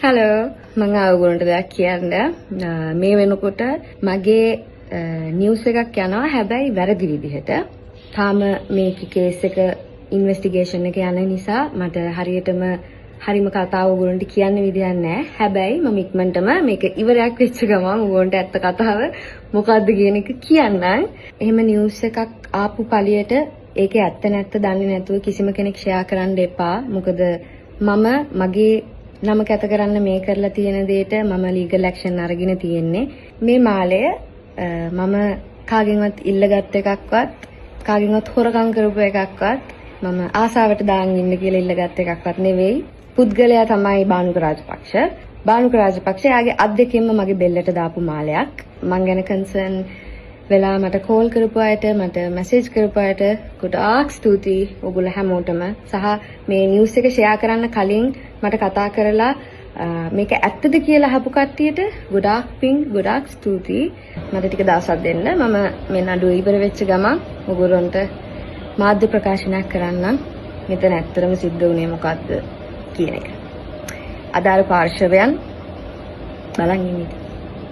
Hello මම ආවුගොන්ට දෙයක් කියන්න මේ වෙනකොට මගේ නිවුස් එකක් යනවා හැබැයි වැරදි විදිහට. තාම මේක කේස් එක ඉන්වෙස්ටිගේෂන් එක යන නිසා මට හරිම කතාව ඔයගොල්ලන්ට කියන්න විදියක් නැහැ. හැබැයි මම ඉක්මනටම මේක ඉවරයක් වෙච්ච ගමන් ඔයගොල්ලන්ට ඇත්ත කතාව මොකද්ද කියන එක කියන්නම්. එහෙම නිවුස් එකක් ආපු පළියට ඒකේ ඇත්ත නැත්ත දන්නේ නැතුව කිසිම කෙනෙක් ෂෙයා කරන්න එපා. මොකද මම මගේ නම කැත කරන්න මේ කරලා තියෙන දෙයට මම ලීගල් ඇක්ෂන් අරගෙන තියෙන්නේ. මේ මාලය මම කාගෙන්වත් ඉල්ලගත් එකක්වත් කාගෙන්වත් හොරකම් කරපු එකක්වත් මම ආසාවට දාන් ඉන්න කියලා ඉල්ලගත් එකක්වත් නෙවෙයි. පුද්ගලයා තමයි බානුක රාජපක්ෂ. බානුක රාජපක්ෂ යාගේ අත් දෙකෙන්ම මගේ බෙල්ලට දාපු මාලයක්. මං ගැන කන්සර්න් වෙලා මට කෝල් කරපු අයට මට මැසේජ් කරපු අයට ගොඩාක් ස්තුතියි ඔයගොල්ලෝ හැමෝටම. සහ මේ නිවුස් එක ෂෙයා කරන්න කලින් මට කතා කරලා මේක ඇත්තද කියලා අහපු කට්ටියට ගොඩාක් පිං ගොඩාක් ස්තුතියි. මට ටික දවසක් දෙන්න. මම මේ නඩුව ඉවර වෙච්ච ගමන් ඔයගොල්ලන්ට මාධ්‍ය ප්‍රකාශනයක් කරන්නම්. මෙතන ඇත්තටම සිද්ධ වුණේ මොකද්ද කියන එක. අදාළ පාර්ශවයන් බලන් ඉන්න.